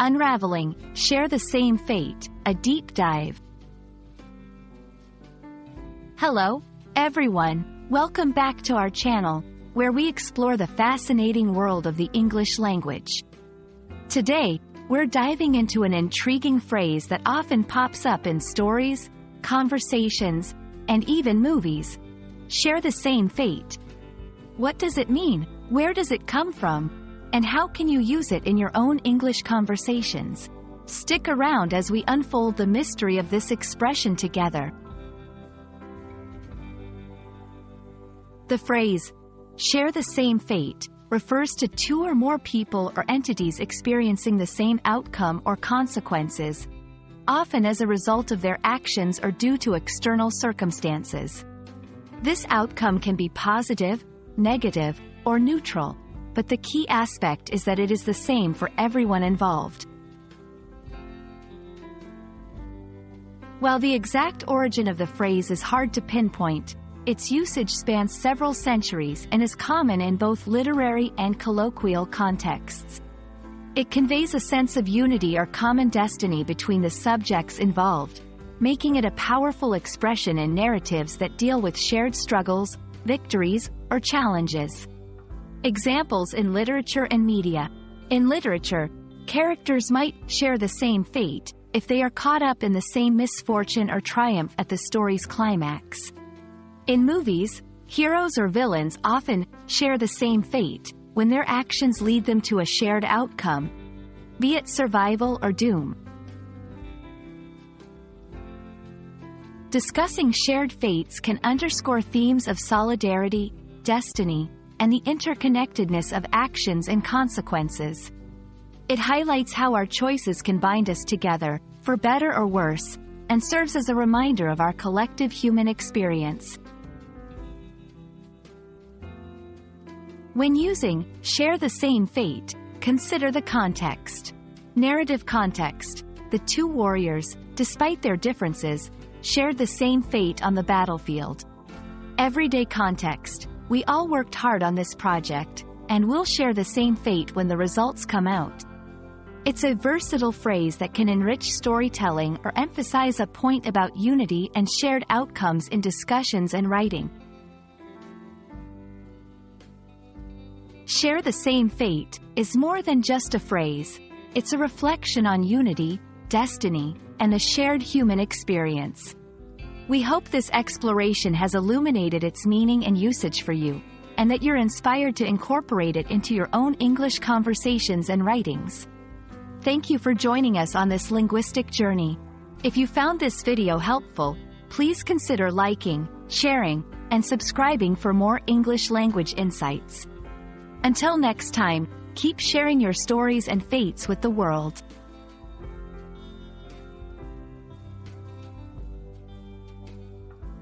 Unraveling, Share the Same Fate, a deep dive. Hello, everyone. Welcome back to our channel, where we explore the fascinating world of the English language. Today, we're diving into an intriguing phrase that often pops up in stories, conversations, and even movies. Share the same fate. What does it mean? Where does it come from? And how can you use it in your own English conversations? Stick around as we unfold the mystery of this expression together. The phrase, share the same fate, refers to two or more people or entities experiencing the same outcome or consequences, often as a result of their actions or due to external circumstances. This outcome can be positive, negative, or neutral, but the key aspect is that it is the same for everyone involved. While the exact origin of the phrase is hard to pinpoint, its usage spans several centuries and is common in both literary and colloquial contexts. It conveys a sense of unity or common destiny between the subjects involved, making it a powerful expression in narratives that deal with shared struggles, victories, or challenges. Examples in literature and media. In literature, characters might share the same fate if they are caught up in the same misfortune or triumph at the story's climax. In movies, heroes or villains often share the same fate when their actions lead them to a shared outcome, be it survival or doom. Discussing shared fates can underscore themes of solidarity, destiny, and the interconnectedness of actions and consequences. It highlights how our choices can bind us together, for better or worse, and serves as a reminder of our collective human experience. When using share the same fate, consider the context. Narrative context. The two warriors, despite their differences, shared the same fate on the battlefield. Everyday context. We all worked hard on this project, and we'll share the same fate when the results come out. It's a versatile phrase that can enrich storytelling or emphasize a point about unity and shared outcomes in discussions and writing. Share the same fate is more than just a phrase. It's a reflection on unity, destiny, and the shared human experience. We hope this exploration has illuminated its meaning and usage for you, and that you're inspired to incorporate it into your own English conversations and writings. Thank you for joining us on this linguistic journey. If you found this video helpful, please consider liking, sharing, and subscribing for more English language insights. Until next time, keep sharing your stories and fates with the world.